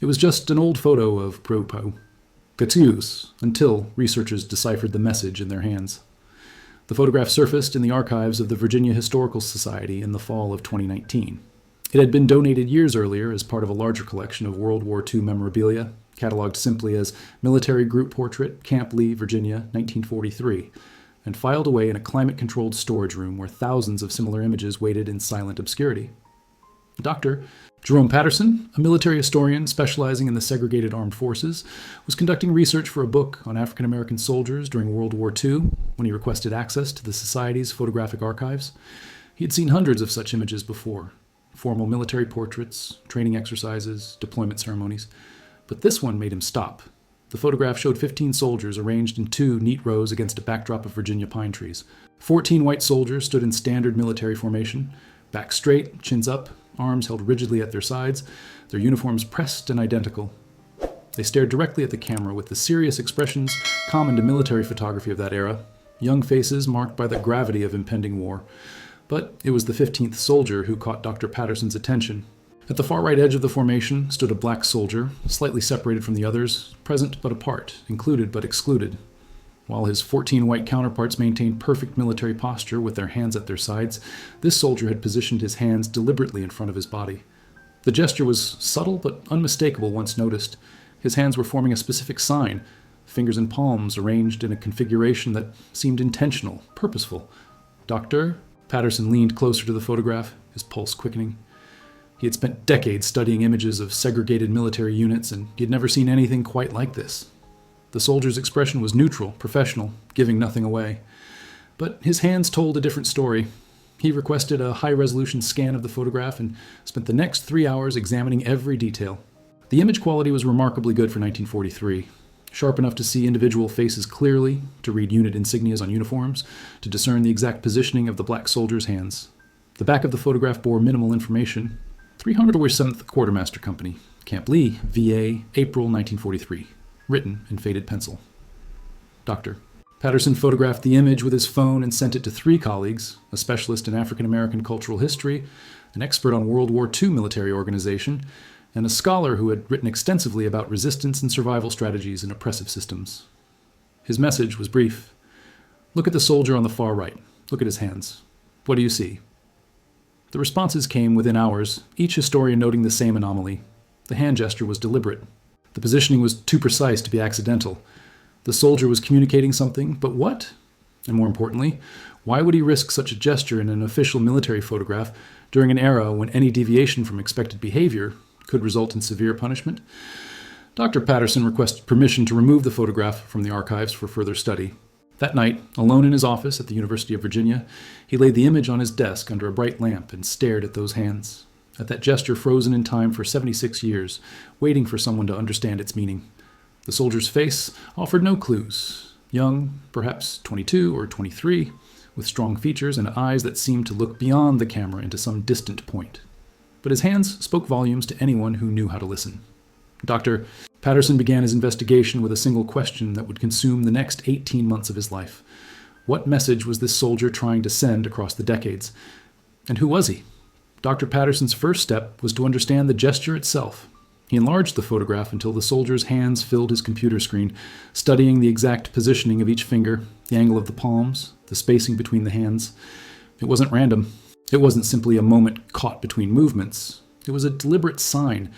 It was just an old photo of Propo, Catius, until researchers deciphered the message in their hands. The photograph surfaced in the archives of the Virginia Historical Society in the fall of 2019. It had been donated years earlier as part of a larger collection of World War II memorabilia, cataloged simply as Military Group Portrait, Camp Lee, Virginia, 1943, and filed away in a climate-controlled storage room where thousands of similar images waited in silent obscurity. Dr. Jerome Patterson, a military historian specializing in the segregated armed forces, was conducting research for a book on African American soldiers during World War II when he requested access to the Society's photographic archives. He had seen hundreds of such images before: formal military portraits, training exercises, deployment ceremonies. But this one made him stop. The photograph showed 15 soldiers arranged in 2 neat rows against a backdrop of Virginia pine trees. 14 white soldiers stood in standard military formation, back straight, chins up, arms held rigidly at their sides, their uniforms pressed and identical. They stared directly at the camera with the serious expressions common to military photography of that era, young faces marked by the gravity of impending war. But it was the 15th soldier who caught Dr. Patterson's attention. At the far right edge of the formation stood a black soldier, slightly separated from the others, present but apart, included but excluded. While his 14 white counterparts maintained perfect military posture with their hands at their sides, this soldier had positioned his hands deliberately in front of his body. The gesture was subtle but unmistakable once noticed. His hands were forming a specific sign, fingers and palms arranged in a configuration that seemed intentional, purposeful. Doctor? Patterson leaned closer to the photograph, his pulse quickening. He had spent decades studying images of segregated military units, and he had never seen anything quite like this. The soldier's expression was neutral, professional, giving nothing away. But his hands told a different story. He requested a high-resolution scan of the photograph and spent the next 3 hours examining every detail. The image quality was remarkably good for 1943, sharp enough to see individual faces clearly, to read unit insignias on uniforms, to discern the exact positioning of the black soldier's hands. The back of the photograph bore minimal information. 307th Quartermaster Company, Camp Lee, VA, April 1943. Written in faded pencil. Doctor. Patterson photographed the image with his phone and sent it to 3 colleagues, a specialist in African American cultural history, an expert on World War II military organization, and a scholar who had written extensively about resistance and survival strategies in oppressive systems. His message was brief. Look at the soldier on the far right. Look at his hands. What do you see? The responses came within hours, each historian noting the same anomaly. The hand gesture was deliberate. The positioning was too precise to be accidental. The soldier was communicating something, but what? And more importantly, why would he risk such a gesture in an official military photograph during an era when any deviation from expected behavior could result in severe punishment? Dr. Patterson requested permission to remove the photograph from the archives for further study. That night, alone in his office at the University of Virginia, he laid the image on his desk under a bright lamp and stared at those hands, at that gesture frozen in time for 76 years, waiting for someone to understand its meaning. The soldier's face offered no clues. Young, perhaps 22 or 23, with strong features and eyes that seemed to look beyond the camera into some distant point. But his hands spoke volumes to anyone who knew how to listen. Dr. Patterson began his investigation with a single question that would consume the next 18 months of his life. What message was this soldier trying to send across the decades? And who was he? Dr. Patterson's first step was to understand the gesture itself. He enlarged the photograph until the soldier's hands filled his computer screen, studying the exact positioning of each finger, the angle of the palms, the spacing between the hands. It wasn't random. It wasn't simply a moment caught between movements. It was a deliberate sign,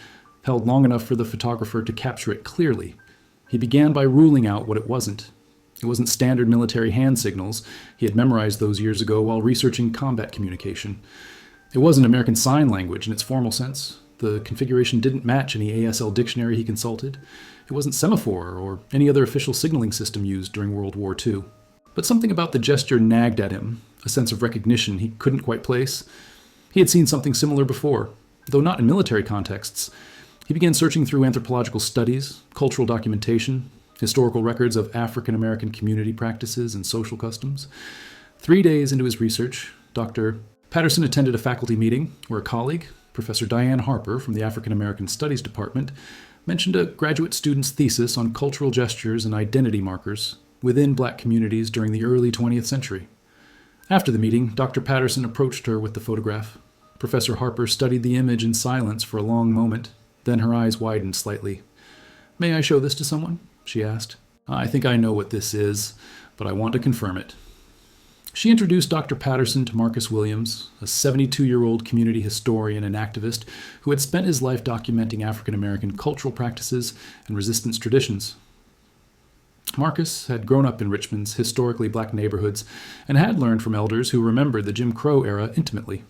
held long enough for the photographer to capture it clearly. He began by ruling out what it wasn't. It wasn't standard military hand signals. He had memorized those years ago while researching combat communication. It wasn't American Sign Language in its formal sense. The configuration didn't match any ASL dictionary he consulted. It wasn't semaphore or any other official signaling system used during World War II. But something about the gesture nagged at him, a sense of recognition he couldn't quite place. He had seen something similar before, though not in military contexts. He began searching through anthropological studies, cultural documentation, historical records of African American community practices and social customs. 3 days into his research, Dr. Patterson attended a faculty meeting where a colleague, Professor Diane Harper from the African American Studies Department, mentioned a graduate student's thesis on cultural gestures and identity markers within Black communities during the early 20th century. After the meeting, Dr. Patterson approached her with the photograph. Professor Harper studied the image in silence for a long moment, Then her eyes widened slightly. "May I show this to someone?" she asked. "I think I know what this is, but I want to confirm it." She introduced Dr. Patterson to Marcus Williams, a 72-year-old community historian and activist who had spent his life documenting African-American cultural practices and resistance traditions. Marcus had grown up in Richmond's historically black neighborhoods and had learned from elders who remembered the Jim Crow era intimately.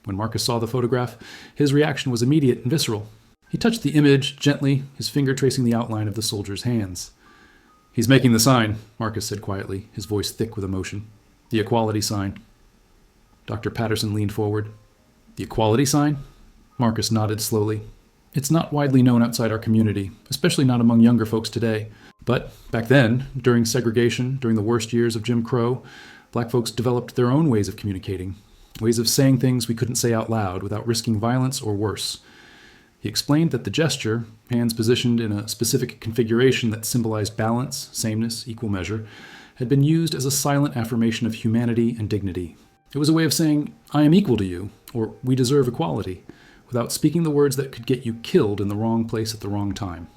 When Marcus saw the photograph, his reaction was immediate and visceral. He touched the image gently, his finger tracing the outline of the soldier's hands. "He's making the sign," Marcus said quietly, his voice thick with emotion. "The equality sign." Dr. Patterson leaned forward. "The equality sign?" Marcus nodded slowly. "It's not widely known outside our community, especially not among younger folks today. But back then, during segregation, during the worst years of Jim Crow, black folks developed their own ways of communicating, ways of saying things we couldn't say out loud without risking violence or worse." He explained that the gesture, hands positioned in a specific configuration that symbolized balance, sameness, equal measure, had been used as a silent affirmation of humanity and dignity. It was a way of saying, "I am equal to you," or "we deserve equality," without speaking the words that could get you killed in the wrong place at the wrong time.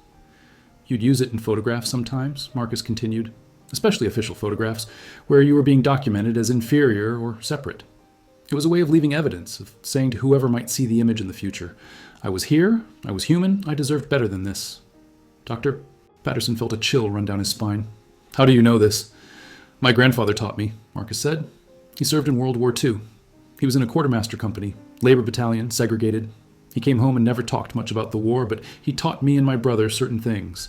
"You'd use it in photographs sometimes," Marcus continued, "especially official photographs, where you were being documented as inferior or separate. It was a way of leaving evidence, of saying to whoever might see the image in the future, 'I was here, I was human, I deserved better than this.'" Dr. Patterson felt a chill run down his spine. "How do you know this?" "My grandfather taught me," Marcus said. "He served in World War II. He was in a quartermaster company, labor battalion, segregated. He came home and never talked much about the war, but he taught me and my brother certain things.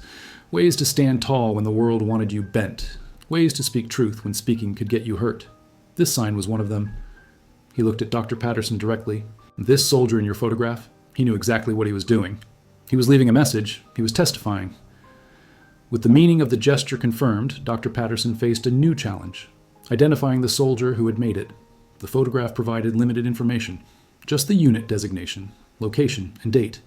Ways to stand tall when the world wanted you bent. Ways to speak truth when speaking could get you hurt. This sign was one of them." He looked at Dr. Patterson directly. "This soldier in your photograph, he knew exactly what he was doing. He was leaving a message. He was testifying." With the meaning of the gesture confirmed, Dr. Patterson faced a new challenge, identifying the soldier who had made it. The photograph provided limited information, just the unit designation, location, and date.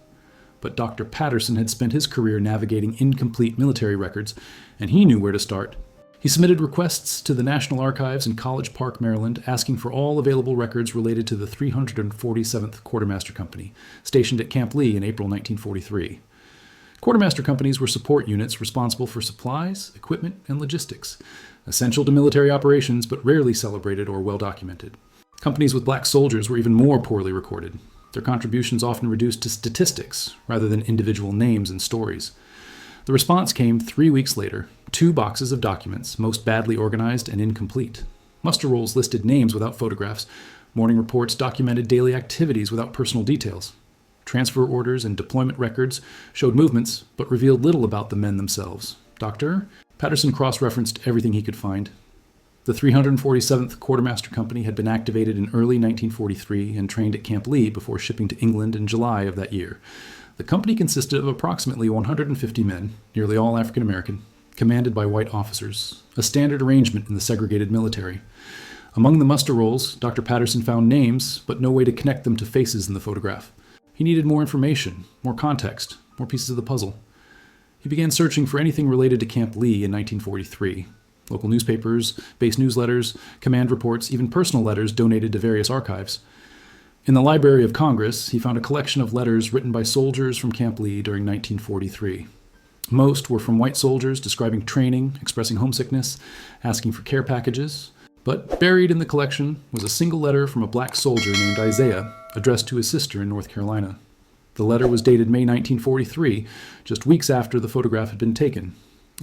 But Dr. Patterson had spent his career navigating incomplete military records, and he knew where to start. He submitted requests to the National Archives in College Park, Maryland, asking for all available records related to the 347th Quartermaster Company, stationed at Camp Lee in April 1943. Quartermaster companies were support units responsible for supplies, equipment, and logistics, essential to military operations but rarely celebrated or well documented. Companies with black soldiers were even more poorly recorded, their contributions often reduced to statistics rather than individual names and stories. The response came 3 weeks later, 2 boxes of documents, most badly organized and incomplete. Muster rolls listed names without photographs. Morning reports documented daily activities without personal details. Transfer orders and deployment records showed movements, but revealed little about the men themselves. Patterson cross-referenced everything he could find. The 347th Quartermaster Company had been activated in early 1943 and trained at Camp Lee before shipping to England in July of that year. The company consisted of approximately 150 men, nearly all African American, commanded by white officers, a standard arrangement in the segregated military. Among the muster rolls, Dr. Patterson found names, but no way to connect them to faces in the photograph. He needed more information, more context, more pieces of the puzzle. He began searching for anything related to Camp Lee in 1943. Local newspapers, base newsletters, command reports, even personal letters donated to various archives. In the Library of Congress, he found a collection of letters written by soldiers from Camp Lee during 1943. Most were from white soldiers describing training, expressing homesickness, asking for care packages. But buried in the collection was a single letter from a black soldier named Isaiah, addressed to his sister in North Carolina. The letter was dated May 1943, just weeks after the photograph had been taken.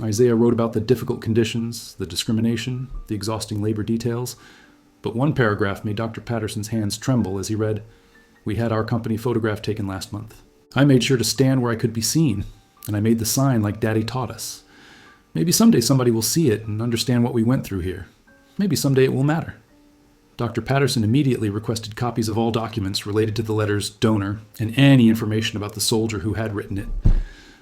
Isaiah wrote about the difficult conditions, the discrimination, the exhausting labor details. But one paragraph made Dr. Patterson's hands tremble as he read, "We had our company photograph taken last month. I made sure to stand where I could be seen, and I made the sign like Daddy taught us. Maybe someday somebody will see it and understand what we went through here. Maybe someday it will matter." Dr. Patterson immediately requested copies of all documents related to the letter's donor and any information about the soldier who had written it.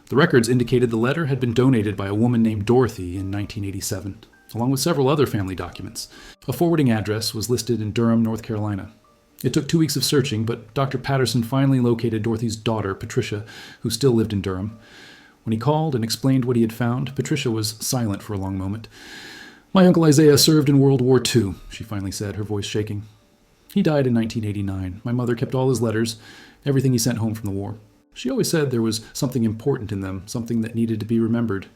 The records indicated the letter had been donated by a woman named Dorothy in 1987, along with several other family documents. A forwarding address was listed in Durham, North Carolina. It took 2 weeks of searching, but Dr. Patterson finally located Dorothy's daughter, Patricia, who still lived in Durham. When he called and explained what he had found, Patricia was silent for a long moment. "My Uncle Isaiah served in World War II, she finally said, her voice shaking. "He died in 1989. My mother kept all his letters, everything he sent home from the war. She always said there was something important in them, something that needed to be remembered.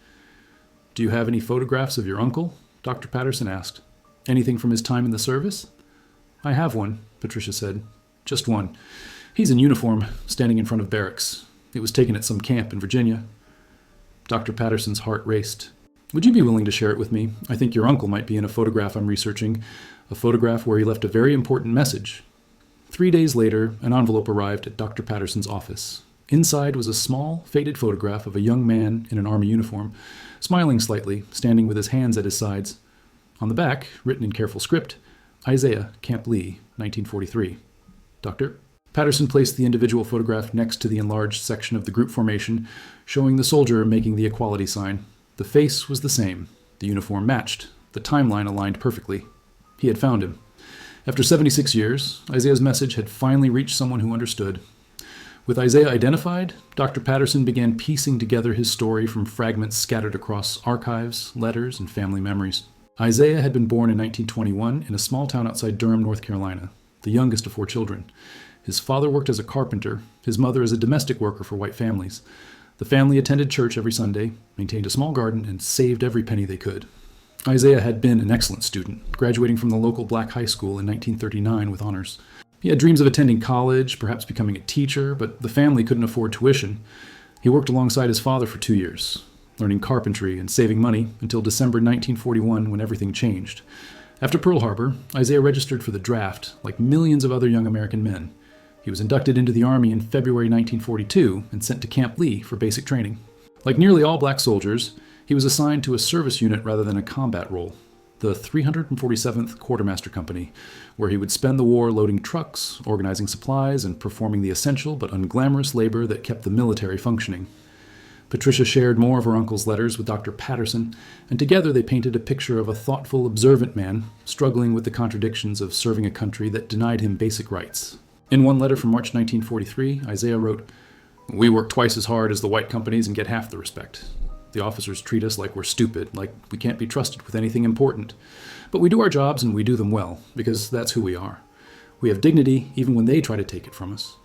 Do you have any photographs of your uncle? Dr. Patterson asked. Anything from his time in the service? I have one, Patricia said. Just one. He's in uniform, standing in front of barracks. It was taken at some camp in Virginia. Dr. Patterson's heart raced. Would you be willing to share it with me? I think your uncle might be in a photograph I'm researching, a photograph where he left a very important message. 3 days later, an envelope arrived at Dr. Patterson's office. Inside was a small, faded photograph of a young man in an army uniform, smiling slightly, standing with his hands at his sides. On the back, written in careful script, Isaiah, Camp Lee, 1943. Doctor? Patterson placed the individual photograph next to the enlarged section of the group formation, showing the soldier making the equality sign. The face was the same. The uniform matched. The timeline aligned perfectly. He had found him. After 76 years, Isaiah's message had finally reached someone who understood. With Isaiah identified, Dr. Patterson began piecing together his story from fragments scattered across archives, letters, and family memories. Isaiah had been born in 1921 in a small town outside Durham, North Carolina, the youngest of 4 children. His father worked as a carpenter, his mother as a domestic worker for white families. The family attended church every Sunday, maintained a small garden, and saved every penny they could. Isaiah had been an excellent student, graduating from the local black high school in 1939 with honors. He had dreams of attending college, perhaps becoming a teacher, but the family couldn't afford tuition. He worked alongside his father for 2 years, learning carpentry and saving money until December 1941 when everything changed. After Pearl Harbor, Isaiah registered for the draft like millions of other young American men. He was inducted into the Army in February 1942 and sent to Camp Lee for basic training. Like nearly all black soldiers, he was assigned to a service unit rather than a combat role, the 347th Quartermaster Company, where he would spend the war loading trucks, organizing supplies, and performing the essential but unglamorous labor that kept the military functioning. Patricia shared more of her uncle's letters with Dr. Patterson, and together they painted a picture of a thoughtful, observant man struggling with the contradictions of serving a country that denied him basic rights. In one letter from March 1943, Isaiah wrote, "We work twice as hard as the white companies and get half the respect. The officers treat us like we're stupid, like we can't be trusted with anything important. But we do our jobs and we do them well, because that's who we are. We have dignity even when they try to take it from us."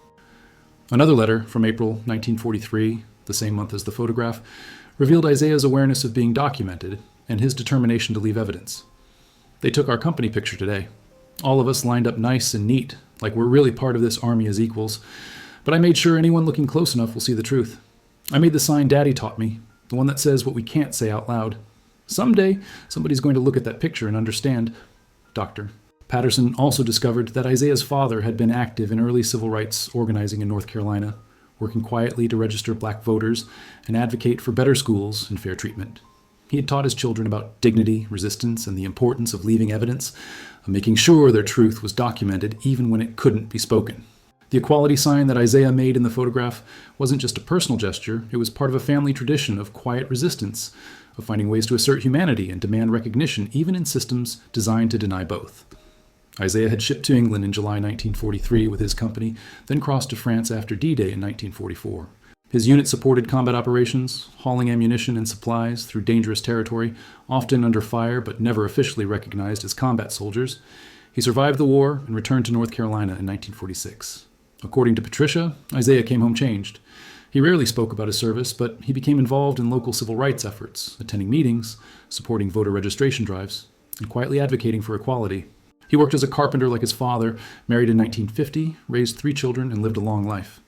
Another letter from April 1943, the same month as the photograph, revealed Isaiah's awareness of being documented and his determination to leave evidence. "They took our company picture today. All of us lined up nice and neat, like we're really part of this army as equals. But I made sure anyone looking close enough will see the truth. I made the sign Daddy taught me, the one that says what we can't say out loud. Someday, somebody's going to look at that picture and understand." Dr. Patterson also discovered that Isaiah's father had been active in early civil rights organizing in North Carolina, working quietly to register black voters and advocate for better schools and fair treatment. He had taught his children about dignity, resistance, and the importance of leaving evidence, of making sure their truth was documented even when it couldn't be spoken. The equality sign that Isaiah made in the photograph wasn't just a personal gesture, it was part of a family tradition of quiet resistance, of finding ways to assert humanity and demand recognition even in systems designed to deny both. Isaiah had shipped to England in July 1943 with his company, then crossed to France after D-Day in 1944. His unit supported combat operations, hauling ammunition and supplies through dangerous territory, often under fire but never officially recognized as combat soldiers. He survived the war and returned to North Carolina in 1946. According to Patricia, Isaiah came home changed. He rarely spoke about his service, but he became involved in local civil rights efforts, attending meetings, supporting voter registration drives, and quietly advocating for equality. He worked as a carpenter like his father, married in 1950, raised 3 children, and lived a long life.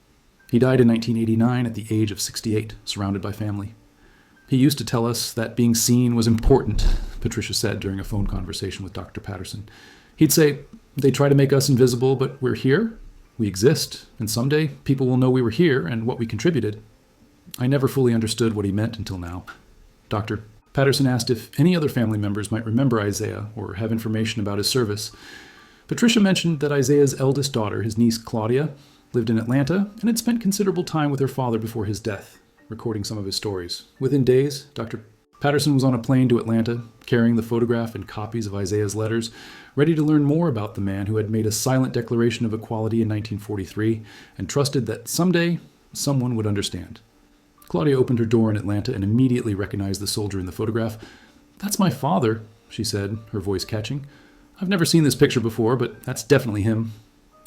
He died in 1989 at the age of 68, surrounded by family. "He used to tell us that being seen was important," Patricia said during a phone conversation with Dr. Patterson. "He'd say, they try to make us invisible, but we're here. We exist, and someday people will know we were here and what we contributed." I never fully understood what he meant until now. Dr. Patterson asked if any other family members might remember Isaiah or have information about his service. Patricia mentioned that Isaiah's eldest daughter, his niece Claudia, lived in Atlanta and had spent considerable time with her father before his death, recording some of his stories. Within days, Dr. Patterson was on a plane to Atlanta, carrying the photograph and copies of Isaiah's letters, ready to learn more about the man who had made a silent declaration of equality in 1943 and trusted that someday someone would understand. Claudia opened her door in Atlanta and immediately recognized the soldier in the photograph. "That's my father," she said, her voice catching. "I've never seen this picture before, but that's definitely him."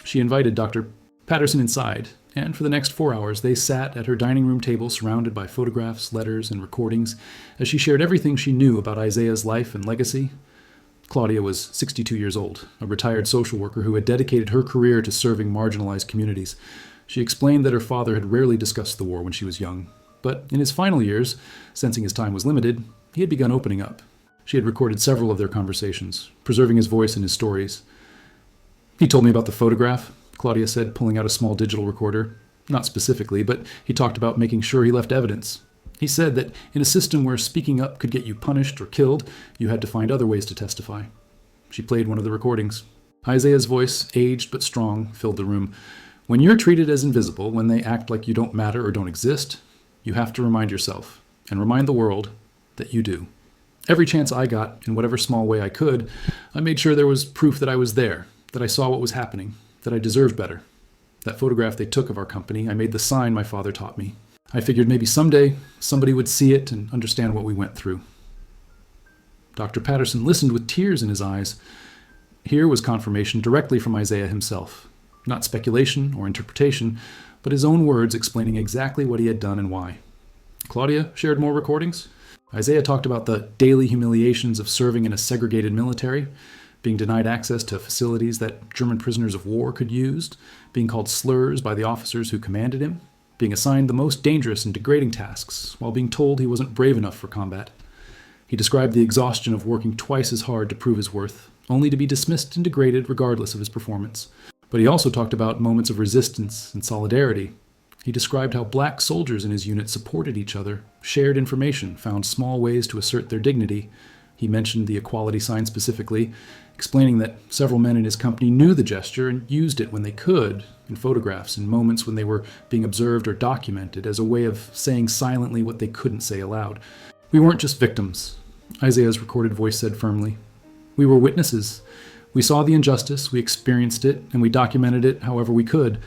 She invited Dr. Patterson inside, and for the next 4 hours they sat at her dining room table surrounded by photographs, letters, and recordings as she shared everything she knew about Isaiah's life and legacy. Claudia was 62 years old, a retired social worker who had dedicated her career to serving marginalized communities. She explained that her father had rarely discussed the war when she was young, but in his final years, sensing his time was limited, he had begun opening up. She had recorded several of their conversations, preserving his voice and his stories. "He told me about the photograph," Claudia said, pulling out a small digital recorder. "Not specifically, but he talked about making sure he left evidence. He said that in a system where speaking up could get you punished or killed, you had to find other ways to testify." She played one of the recordings. Isaiah's voice, aged but strong, filled the room. "When you're treated as invisible, when they act like you don't matter or don't exist, you have to remind yourself, and remind the world, that you do. Every chance I got, in whatever small way I could, I made sure there was proof that I was there, that I saw what was happening, that I deserved better. That photograph they took of our company, I made the sign my father taught me. I figured maybe someday somebody would see it and understand what we went through." Dr. Patterson listened with tears in his eyes. Here was confirmation directly from Isaiah himself. Not speculation or interpretation, but his own words explaining exactly what he had done and why. Claudia shared more recordings. Isaiah talked about the daily humiliations of serving in a segregated military, being denied access to facilities that German prisoners of war could use, being called slurs by the officers who commanded him, being assigned the most dangerous and degrading tasks while being told he wasn't brave enough for combat. He described the exhaustion of working twice as hard to prove his worth, only to be dismissed and degraded regardless of his performance. But he also talked about moments of resistance and solidarity. He described how black soldiers in his unit supported each other, shared information, found small ways to assert their dignity. He mentioned the equality sign specifically, explaining that several men in his company knew the gesture and used it when they could, in photographs, in moments when they were being observed or documented, as a way of saying silently what they couldn't say aloud. "We weren't just victims," Isaiah's recorded voice said firmly. "We were witnesses. We saw the injustice, we experienced it, and we documented it however we could.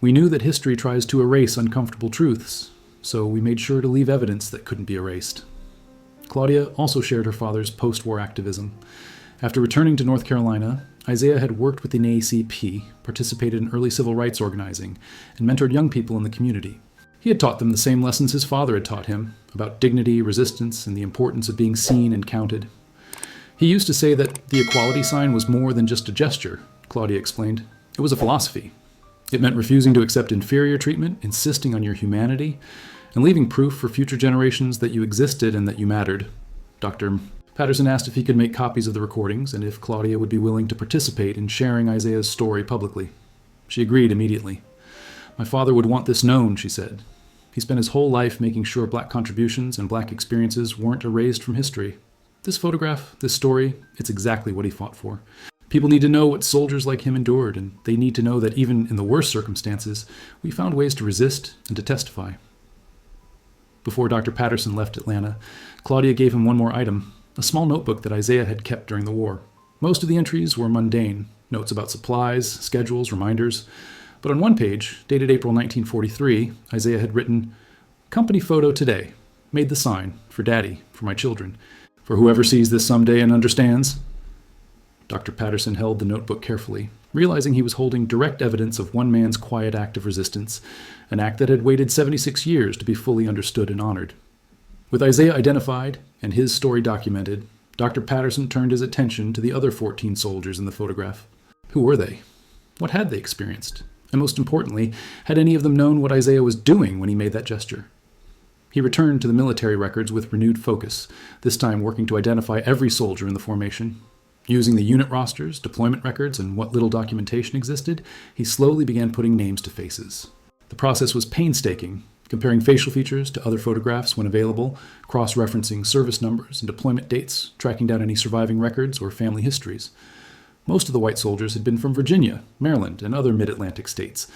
We knew that history tries to erase uncomfortable truths, so we made sure to leave evidence that couldn't be erased." Claudia also shared her father's post-war activism. After returning to North Carolina, Isaiah had worked with the NAACP, participated in early civil rights organizing, and mentored young people in the community. He had taught them the same lessons his father had taught him, about dignity, resistance, and the importance of being seen and counted. He used to say that the equality sign was more than just a gesture, Claudia explained. It was a philosophy. It meant refusing to accept inferior treatment, insisting on your humanity, and leaving proof for future generations that you existed and that you mattered. Dr. Patterson asked if he could make copies of the recordings and if Claudia would be willing to participate in sharing Isaiah's story publicly. She agreed immediately. "My father would want this known," she said. "He spent his whole life making sure black contributions and black experiences weren't erased from history. This photograph, this story, it's exactly what he fought for. People need to know what soldiers like him endured, and they need to know that even in the worst circumstances, we found ways to resist and to testify." Before Dr. Patterson left Atlanta, Claudia gave him one more item, a small notebook that Isaiah had kept during the war. Most of the entries were mundane, notes about supplies, schedules, reminders. But on one page, dated April 1943, Isaiah had written, "Company photo today. Made the sign. For Daddy. For my children. For whoever sees this someday and understands." Dr. Patterson held the notebook carefully, realizing he was holding direct evidence of one man's quiet act of resistance, an act that had waited 76 years to be fully understood and honored. With Isaiah identified and his story documented, Dr. Patterson turned his attention to the other 14 soldiers in the photograph. Who were they? What had they experienced? And most importantly, had any of them known what Isaiah was doing when he made that gesture? He returned to the military records with renewed focus, this time working to identify every soldier in the formation. Using the unit rosters, deployment records, and what little documentation existed, he slowly began putting names to faces. The process was painstaking, comparing facial features to other photographs when available, cross-referencing service numbers and deployment dates, tracking down any surviving records or family histories. Most of the white soldiers had been from Virginia, Maryland, and other mid-Atlantic states.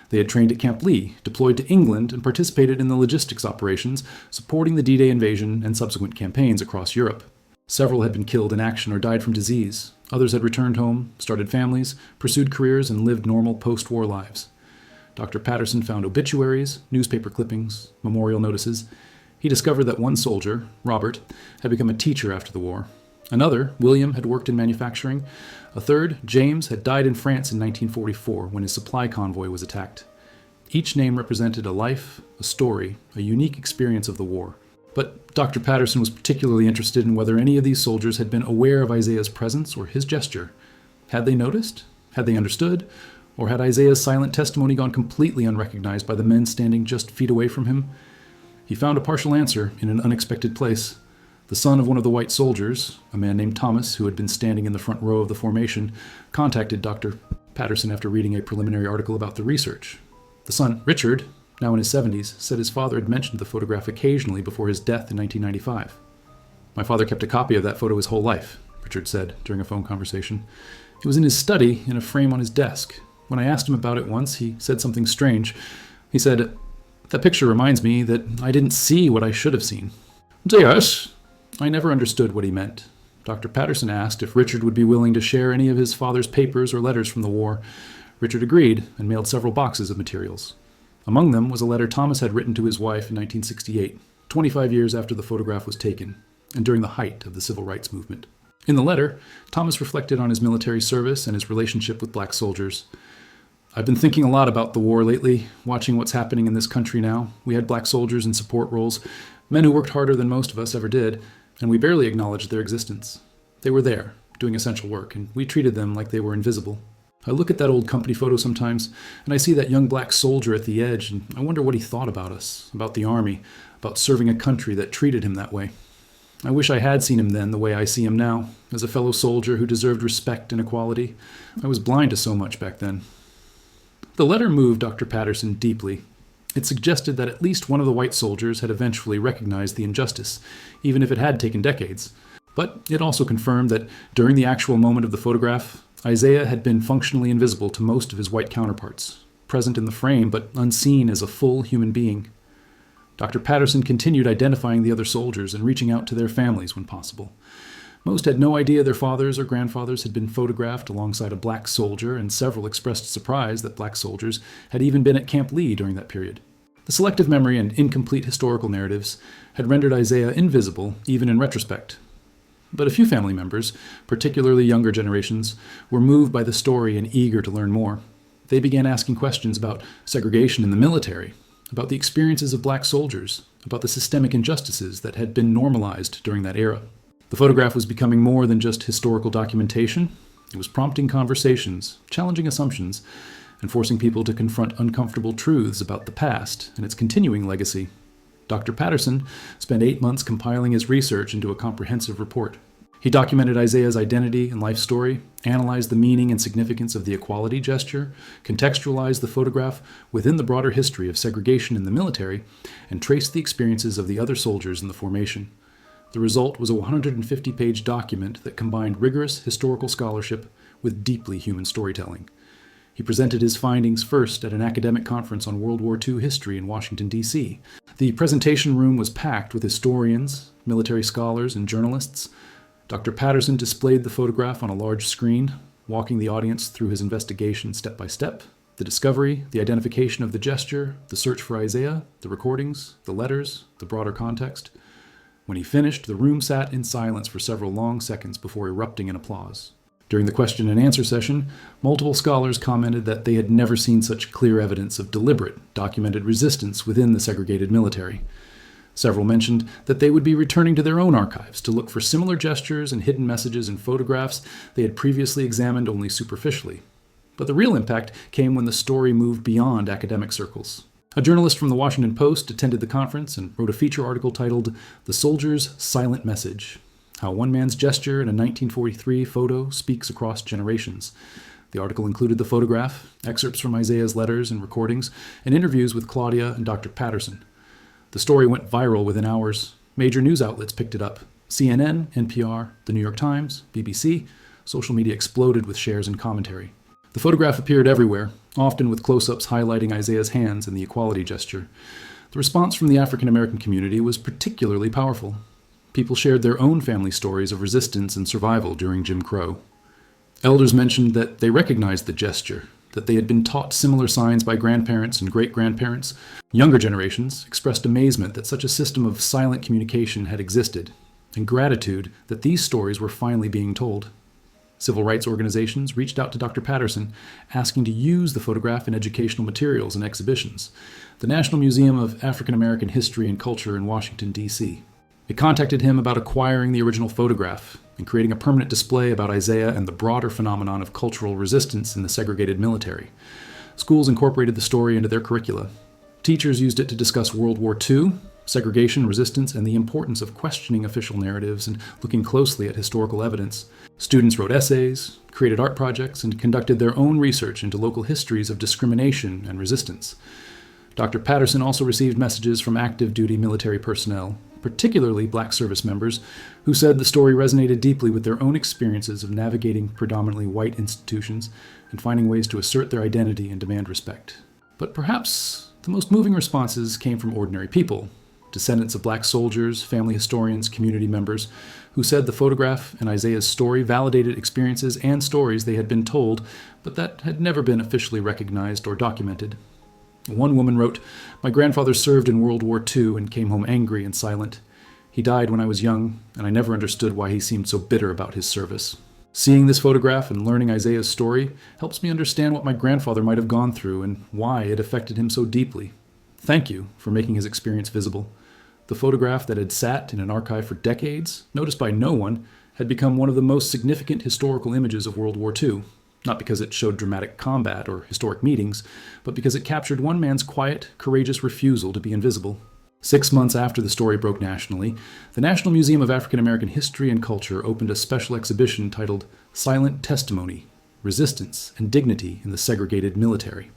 They had trained at Camp Lee, deployed to England, and participated in the logistics operations, supporting the D-Day invasion and subsequent campaigns across Europe. Several had been killed in action or died from disease. Others had returned home, started families, pursued careers, and lived normal post-war lives. Dr. Patterson found obituaries, newspaper clippings, memorial notices. He discovered that one soldier, Robert, had become a teacher after the war. Another, William, had worked in manufacturing. A third, James, had died in France in 1944 when his supply convoy was attacked. Each name represented a life, a story, a unique experience of the war. But Dr. Patterson was particularly interested in whether any of these soldiers had been aware of Isaiah's presence or his gesture. Had they noticed? Had they understood? Or had Isaiah's silent testimony gone completely unrecognized by the men standing just feet away from him? He found a partial answer in an unexpected place. The son of one of the white soldiers, a man named Thomas, who had been standing in the front row of the formation, contacted Dr. Patterson after reading a preliminary article about the research. The son, Richard, now in his 70s, said his father had mentioned the photograph occasionally before his death in 1995. "My father kept a copy of that photo his whole life," Richard said during a phone conversation. "It was in his study in a frame on his desk. When I asked him about it once, he said something strange. He said, 'That picture reminds me that I didn't see what I should have seen.'" "Yes." I never understood what he meant. Dr. Patterson asked if Richard would be willing to share any of his father's papers or letters from the war. Richard agreed and mailed several boxes of materials. Among them was a letter Thomas had written to his wife in 1968, 25 years after the photograph was taken, and during the height of the civil rights movement. In the letter, Thomas reflected on his military service and his relationship with black soldiers. "I've been thinking a lot about the war lately, watching what's happening in this country now. We had black soldiers in support roles, men who worked harder than most of us ever did, and we barely acknowledged their existence. They were there, doing essential work, and we treated them like they were invisible. I look at that old company photo sometimes, and I see that young black soldier at the edge, and I wonder what he thought about us, about the Army, about serving a country that treated him that way. I wish I had seen him then the way I see him now, as a fellow soldier who deserved respect and equality. I was blind to so much back then." The letter moved Dr. Patterson deeply. It suggested that at least one of the white soldiers had eventually recognized the injustice, even if it had taken decades. But it also confirmed that during the actual moment of the photograph, Isaiah had been functionally invisible to most of his white counterparts, present in the frame but unseen as a full human being. Dr. Patterson continued identifying the other soldiers and reaching out to their families when possible. Most had no idea their fathers or grandfathers had been photographed alongside a black soldier, and several expressed surprise that black soldiers had even been at Camp Lee during that period. The selective memory and incomplete historical narratives had rendered Isaiah invisible even in retrospect. But a few family members, particularly younger generations, were moved by the story and eager to learn more. They began asking questions about segregation in the military, about the experiences of black soldiers, about the systemic injustices that had been normalized during that era. The photograph was becoming more than just historical documentation. It was prompting conversations, challenging assumptions, and forcing people to confront uncomfortable truths about the past and its continuing legacy. Dr. Patterson spent 8 months compiling his research into a comprehensive report. He documented Isaiah's identity and life story, analyzed the meaning and significance of the equality gesture, contextualized the photograph within the broader history of segregation in the military, and traced the experiences of the other soldiers in the formation. The result was a 150-page document that combined rigorous historical scholarship with deeply human storytelling. He presented his findings first at an academic conference on World War II history in Washington, D.C. The presentation room was packed with historians, military scholars, and journalists. Dr. Patterson displayed the photograph on a large screen, walking the audience through his investigation step by step: the discovery, the identification of the gesture, the search for Isaiah, the recordings, the letters, the broader context. When he finished, the room sat in silence for several long seconds before erupting in applause. During the question and answer session, multiple scholars commented that they had never seen such clear evidence of deliberate, documented resistance within the segregated military. Several mentioned that they would be returning to their own archives to look for similar gestures and hidden messages in photographs they had previously examined only superficially. But the real impact came when the story moved beyond academic circles. A journalist from the Washington Post attended the conference and wrote a feature article titled "The Soldier's Silent Message: How One Man's Gesture in a 1943 Photo Speaks Across Generations." The article included the photograph, excerpts from Isaiah's letters and recordings, and interviews with Claudia and Dr. Patterson. The story went viral within hours. Major news outlets picked it up: CNN, NPR, the New York Times, BBC. Social media exploded with shares and commentary. The photograph appeared everywhere, often with close-ups highlighting Isaiah's hands and the equality gesture. The response from the African American community was particularly powerful. People shared their own family stories of resistance and survival during Jim Crow. Elders mentioned that they recognized the gesture, that they had been taught similar signs by grandparents and great-grandparents. Younger generations expressed amazement that such a system of silent communication had existed, and gratitude that these stories were finally being told. Civil rights organizations reached out to Dr. Patterson, asking to use the photograph in educational materials and exhibitions. The National Museum of African American History and Culture in Washington, D.C. It contacted him about acquiring the original photograph and creating a permanent display about Isaiah and the broader phenomenon of cultural resistance in the segregated military. Schools incorporated the story into their curricula. Teachers used it to discuss World War II, segregation, resistance, and the importance of questioning official narratives and looking closely at historical evidence. Students wrote essays, created art projects, and conducted their own research into local histories of discrimination and resistance. Dr. Patterson also received messages from active duty military personnel, particularly black service members, who said the story resonated deeply with their own experiences of navigating predominantly white institutions and finding ways to assert their identity and demand respect. But perhaps the most moving responses came from ordinary people, descendants of black soldiers, family historians, community members, who said the photograph and Isaiah's story validated experiences and stories they had been told, but that had never been officially recognized or documented. One woman wrote, "My grandfather served in World War II and came home angry and silent. He died when I was young, and I never understood why he seemed so bitter about his service. Seeing this photograph and learning Isaiah's story helps me understand what my grandfather might have gone through and why it affected him so deeply. Thank you for making his experience visible." The photograph that had sat in an archive for decades, noticed by no one, had become one of the most significant historical images of World War II, not because it showed dramatic combat or historic meetings, but because it captured one man's quiet, courageous refusal to be invisible. 6 months after the story broke nationally, the National Museum of African American History and Culture opened a special exhibition titled Silent Testimony: Resistance and Dignity in the Segregated Military.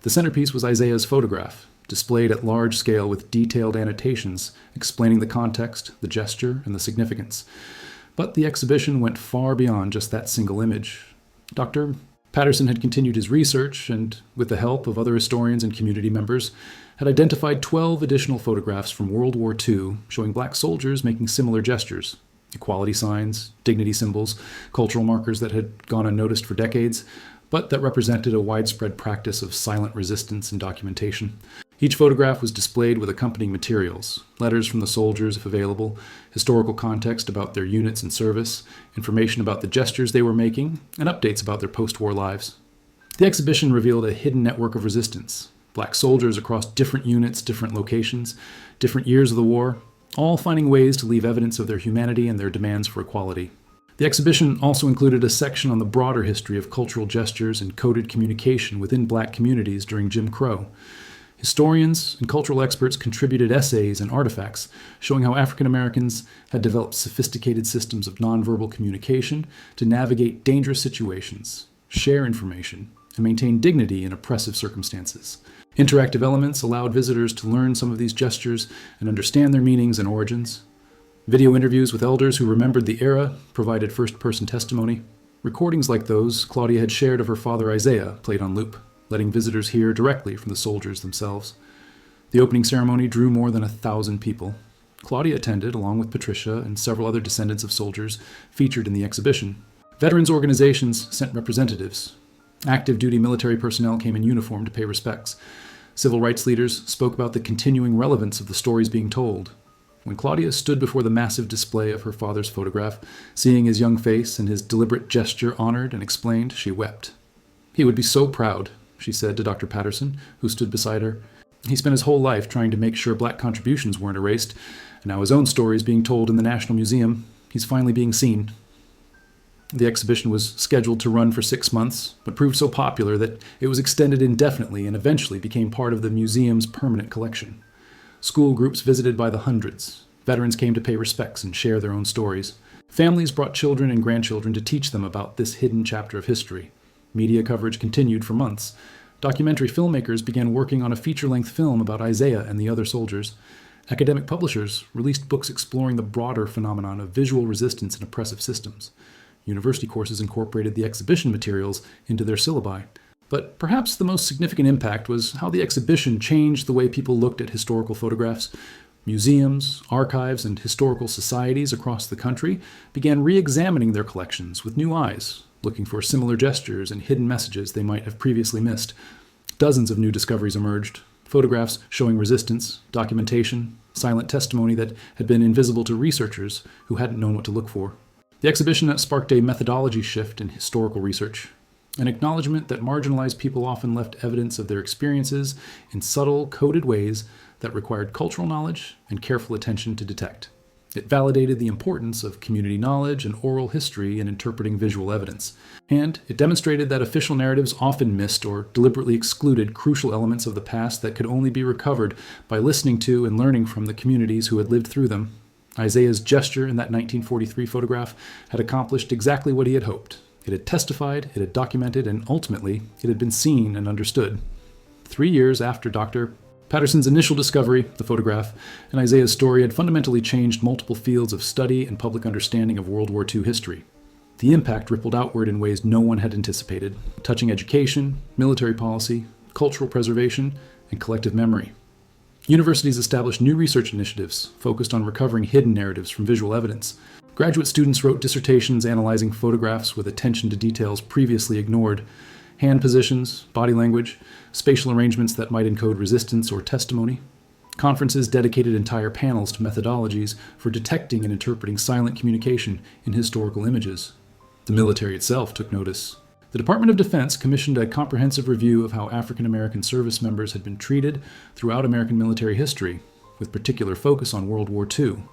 The centerpiece was Isaiah's photograph, displayed at large scale with detailed annotations explaining the context, the gesture, and the significance. But the exhibition went far beyond just that single image. Dr. Patterson had continued his research and, with the help of other historians and community members, had identified 12 additional photographs from World War II showing black soldiers making similar gestures: equality signs, dignity symbols, cultural markers that had gone unnoticed for decades, but that represented a widespread practice of silent resistance and documentation. Each photograph was displayed with accompanying materials: letters from the soldiers, if available, historical context about their units and service, information about the gestures they were making, and updates about their post-war lives. The exhibition revealed a hidden network of resistance: black soldiers across different units, different locations, different years of the war, all finding ways to leave evidence of their humanity and their demands for equality. The exhibition also included a section on the broader history of cultural gestures and coded communication within black communities during Jim Crow. Historians and cultural experts contributed essays and artifacts showing how African Americans had developed sophisticated systems of nonverbal communication to navigate dangerous situations, share information, and maintain dignity in oppressive circumstances. Interactive elements allowed visitors to learn some of these gestures and understand their meanings and origins. Video interviews with elders who remembered the era provided first-person testimony. Recordings like those Claudia had shared of her father Isaiah played on loop, letting visitors hear directly from the soldiers themselves. The opening ceremony drew more than 1,000 people. Claudia attended, along with Patricia and several other descendants of soldiers featured in the exhibition. Veterans organizations sent representatives. Active duty military personnel came in uniform to pay respects. Civil rights leaders spoke about the continuing relevance of the stories being told. When Claudia stood before the massive display of her father's photograph, seeing his young face and his deliberate gesture honored and explained, she wept. "He would be so proud," she said to Dr. Patterson, who stood beside her. "He spent his whole life trying to make sure black contributions weren't erased, and now his own story is being told in the National Museum. He's finally being seen." The exhibition was scheduled to run for 6 months, but proved so popular that it was extended indefinitely and eventually became part of the museum's permanent collection. School groups visited by the hundreds. Veterans came to pay respects and share their own stories. Families brought children and grandchildren to teach them about this hidden chapter of history. Media coverage continued for months. Documentary filmmakers began working on a feature-length film about Isaiah and the other soldiers. Academic publishers released books exploring the broader phenomenon of visual resistance in oppressive systems. University courses incorporated the exhibition materials into their syllabi. But perhaps the most significant impact was how the exhibition changed the way people looked at historical photographs. Museums, archives, and historical societies across the country began re-examining their collections with new eyes, looking for similar gestures and hidden messages they might have previously missed. Dozens of new discoveries emerged: photographs showing resistance, documentation, silent testimony that had been invisible to researchers who hadn't known what to look for. The exhibition sparked a methodology shift in historical research, an acknowledgement that marginalized people often left evidence of their experiences in subtle, coded ways that required cultural knowledge and careful attention to detect. It validated the importance of community knowledge and oral history in interpreting visual evidence, and it demonstrated that official narratives often missed or deliberately excluded crucial elements of the past that could only be recovered by listening to and learning from the communities who had lived through them. Isaiah's gesture in that 1943 photograph had accomplished exactly what he had hoped. It had testified, it had documented, and ultimately, it had been seen and understood. 3 years after Dr. Patterson's initial discovery, the photograph, and Isaiah's story had fundamentally changed multiple fields of study and public understanding of World War II history. The impact rippled outward in ways no one had anticipated, touching education, military policy, cultural preservation, and collective memory. Universities established new research initiatives focused on recovering hidden narratives from visual evidence. Graduate students wrote dissertations analyzing photographs with attention to details previously ignored: hand positions, body language, spatial arrangements that might encode resistance or testimony. Conferences dedicated entire panels to methodologies for detecting and interpreting silent communication in historical images. The military itself took notice. The Department of Defense commissioned a comprehensive review of how African American service members had been treated throughout American military history, with particular focus on World War II.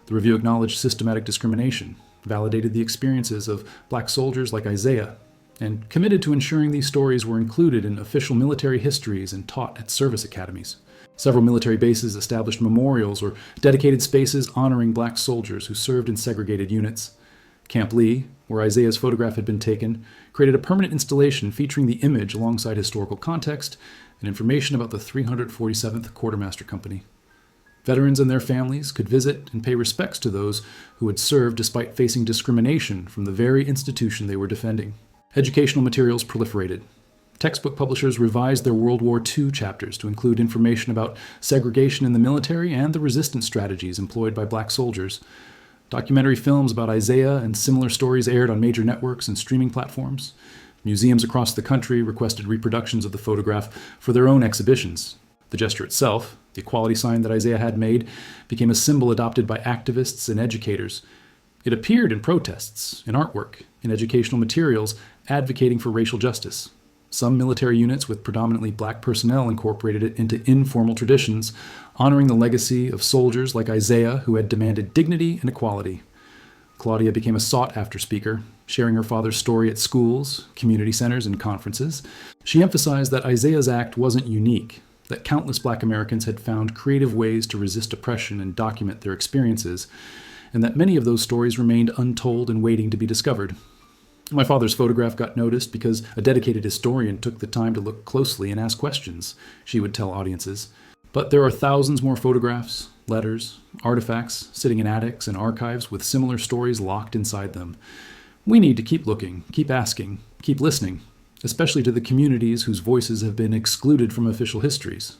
The review acknowledged systematic discrimination, validated the experiences of black soldiers like Isaiah, and committed to ensuring these stories were included in official military histories and taught at service academies. Several military bases established memorials or dedicated spaces honoring black soldiers who served in segregated units. Camp Lee, where Isaiah's photograph had been taken, created a permanent installation featuring the image alongside historical context and information about the 347th Quartermaster Company. Veterans and their families could visit and pay respects to those who had served despite facing discrimination from the very institution they were defending. Educational materials proliferated. Textbook publishers revised their World War II chapters to include information about segregation in the military and the resistance strategies employed by black soldiers. Documentary films about Isaiah and similar stories aired on major networks and streaming platforms. Museums across the country requested reproductions of the photograph for their own exhibitions. The gesture itself, the equality sign that Isaiah had made, became a symbol adopted by activists and educators. It appeared in protests, in artwork, in educational materials advocating for racial justice. Some military units with predominantly black personnel incorporated it into informal traditions, honoring the legacy of soldiers like Isaiah who had demanded dignity and equality. Claudia became a sought-after speaker, sharing her father's story at schools, community centers, and conferences. She emphasized that Isaiah's act wasn't unique, that countless black Americans had found creative ways to resist oppression and document their experiences, and that many of those stories remained untold and waiting to be discovered. My father's photograph got noticed because a dedicated historian took the time to look closely and ask questions, she would tell audiences. But there are thousands more photographs, letters, artifacts sitting in attics and archives with similar stories locked inside them. We need to keep looking, keep asking, keep listening, especially to the communities whose voices have been excluded from official histories.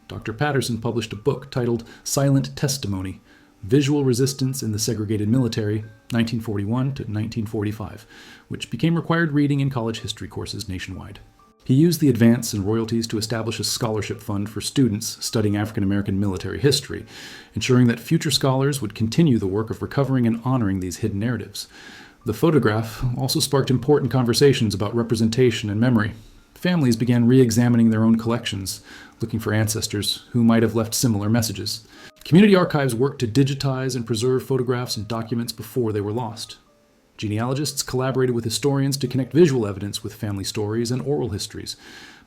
Dr. Patterson published a book titled Silent Testimony: Visual Resistance in the Segregated Military, 1941 to 1945, which became required reading in college history courses nationwide. He used the advance and royalties to establish a scholarship fund for students studying African American military history, ensuring that future scholars would continue the work of recovering and honoring these hidden narratives. The photograph also sparked important conversations about representation and memory. Families began re-examining their own collections, looking for ancestors who might have left similar messages. Community archives worked to digitize and preserve photographs and documents before they were lost. Genealogists collaborated with historians to connect visual evidence with family stories and oral histories.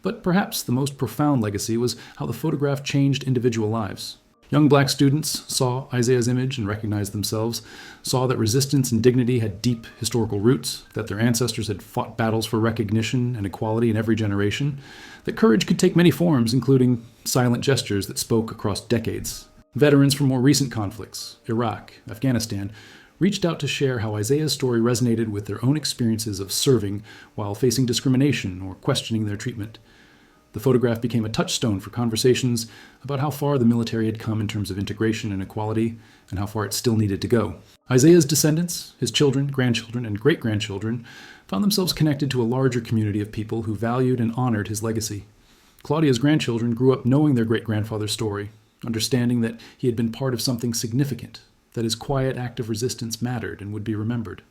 But perhaps the most profound legacy was how the photograph changed individual lives. Young black students saw Isaiah's image and recognized themselves, saw that resistance and dignity had deep historical roots, that their ancestors had fought battles for recognition and equality in every generation, that courage could take many forms, including silent gestures that spoke across decades. Veterans from more recent conflicts, Iraq, Afghanistan, reached out to share how Isaiah's story resonated with their own experiences of serving while facing discrimination or questioning their treatment. The photograph became a touchstone for conversations about how far the military had come in terms of integration and equality, and how far it still needed to go. Isaiah's descendants, his children, grandchildren, and great-grandchildren, found themselves connected to a larger community of people who valued and honored his legacy. Claudia's grandchildren grew up knowing their great-grandfather's story, understanding that he had been part of something significant, that his quiet act of resistance mattered and would be remembered.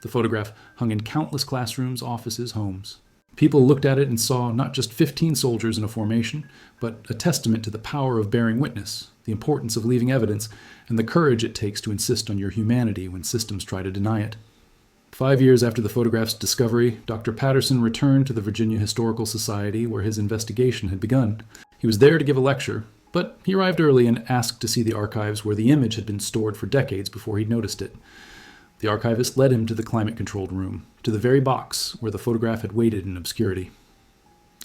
The photograph hung in countless classrooms, offices, homes. People looked at it and saw not just 15 soldiers in a formation, but a testament to the power of bearing witness, the importance of leaving evidence, and the courage it takes to insist on your humanity when systems try to deny it. 5 years after the photograph's discovery, Dr. Patterson returned to the Virginia Historical Society where his investigation had begun. He was there to give a lecture, but he arrived early and asked to see the archives where the image had been stored for decades before he'd noticed it. The archivist led him to the climate-controlled room, to the very box where the photograph had waited in obscurity.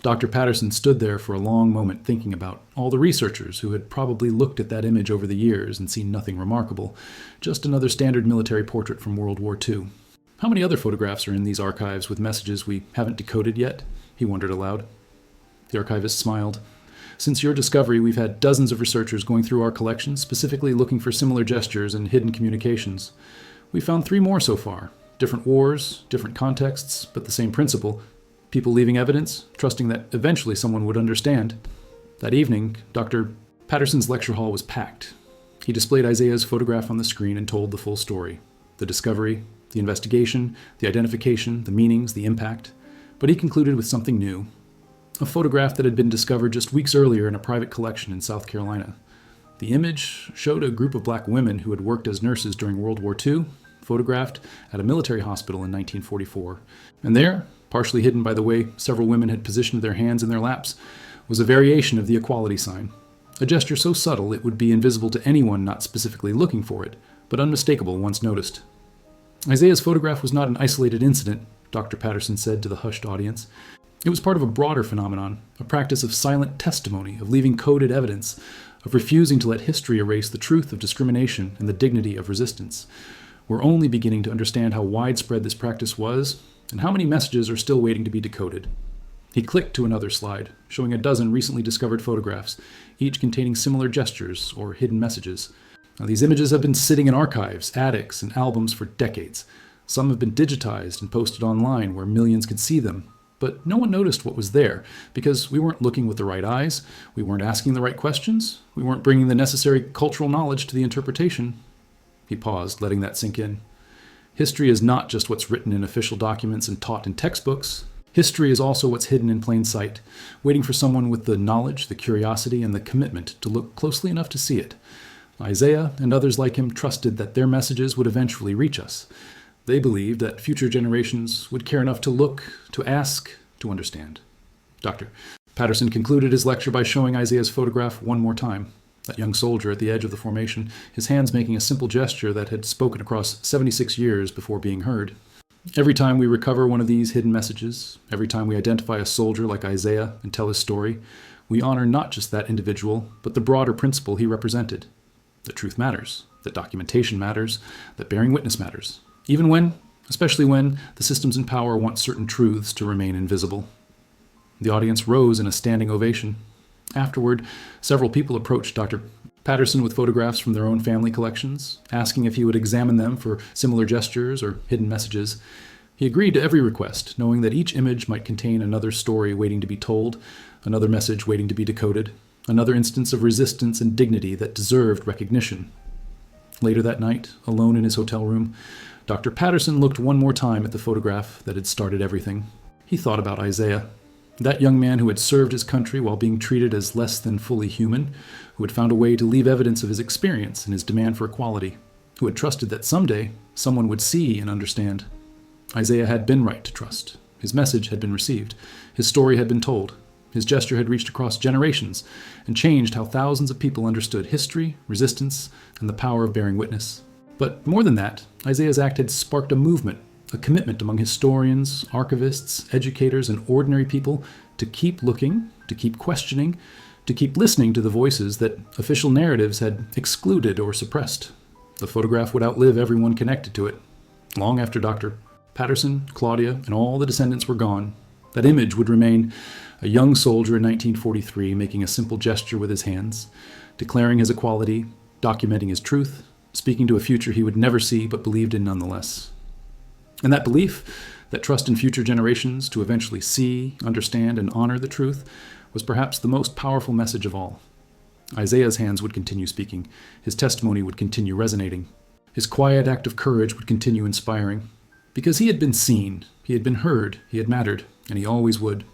Dr. Patterson stood there for a long moment thinking about all the researchers who had probably looked at that image over the years and seen nothing remarkable, just another standard military portrait from World War II. How many other photographs are in these archives with messages we haven't decoded yet? He wondered aloud. The archivist smiled. Since your discovery, we've had dozens of researchers going through our collection, specifically looking for similar gestures and hidden communications. We found 3 more so far. Different wars, different contexts, but the same principle. People leaving evidence, trusting that eventually someone would understand. That evening, Dr. Patterson's lecture hall was packed. He displayed Isaiah's photograph on the screen and told the full story. The discovery, the investigation, the identification, the meanings, the impact. But he concluded with something new. A photograph that had been discovered just weeks earlier in a private collection in South Carolina. The image showed a group of black women who had worked as nurses during World War II, photographed at a military hospital in 1944. And there, partially hidden by the way several women had positioned their hands in their laps, was a variation of the equality sign. A gesture so subtle it would be invisible to anyone not specifically looking for it, but unmistakable once noticed. Isaiah's photograph was not an isolated incident, Dr. Patterson said to the hushed audience. It was part of a broader phenomenon, a practice of silent testimony, of leaving coded evidence, of refusing to let history erase the truth of discrimination and the dignity of resistance. We're only beginning to understand how widespread this practice was, and how many messages are still waiting to be decoded. He clicked to another slide, showing a dozen recently discovered photographs, each containing similar gestures or hidden messages. Now, these images have been sitting in archives, attics, and albums for decades. Some have been digitized and posted online where millions could see them. But no one noticed what was there, because we weren't looking with the right eyes, we weren't asking the right questions, we weren't bringing the necessary cultural knowledge to the interpretation. He paused, letting that sink in. History is not just what's written in official documents and taught in textbooks. History is also what's hidden in plain sight, waiting for someone with the knowledge, the curiosity, and the commitment to look closely enough to see it. Isaiah and others like him trusted that their messages would eventually reach us. They believed that future generations would care enough to look, to ask, to understand. Dr. Patterson concluded his lecture by showing Isaiah's photograph one more time. That young soldier at the edge of the formation, his hands making a simple gesture that had spoken across 76 years before being heard. Every time we recover one of these hidden messages, every time we identify a soldier like Isaiah and tell his story, we honor not just that individual, but the broader principle he represented. That truth matters, that documentation matters, that bearing witness matters. Even when, especially when, the systems in power want certain truths to remain invisible. The audience rose in a standing ovation. Afterward, several people approached Dr. Patterson with photographs from their own family collections, asking if he would examine them for similar gestures or hidden messages. He agreed to every request, knowing that each image might contain another story waiting to be told, another message waiting to be decoded, another instance of resistance and dignity that deserved recognition. Later that night, alone in his hotel room, Dr. Patterson looked one more time at the photograph that had started everything. He thought about Isaiah, that young man who had served his country while being treated as less than fully human, who had found a way to leave evidence of his experience and his demand for equality, who had trusted that someday someone would see and understand. Isaiah had been right to trust. His message had been received. His story had been told. His gesture had reached across generations and changed how thousands of people understood history, resistance, and the power of bearing witness. But more than that, Isaiah's act had sparked a movement, a commitment among historians, archivists, educators, and ordinary people to keep looking, to keep questioning, to keep listening to the voices that official narratives had excluded or suppressed. The photograph would outlive everyone connected to it. Long after Dr. Patterson, Claudia, and all the descendants were gone, that image would remain a young soldier in 1943 making a simple gesture with his hands, declaring his equality, documenting his truth, speaking to a future he would never see but believed in nonetheless. And that belief, that trust in future generations to eventually see, understand, and honor the truth, was perhaps the most powerful message of all. Isaiah's hands would continue speaking. His testimony would continue resonating. His quiet act of courage would continue inspiring. Because he had been seen, he had been heard, he had mattered, and he always would.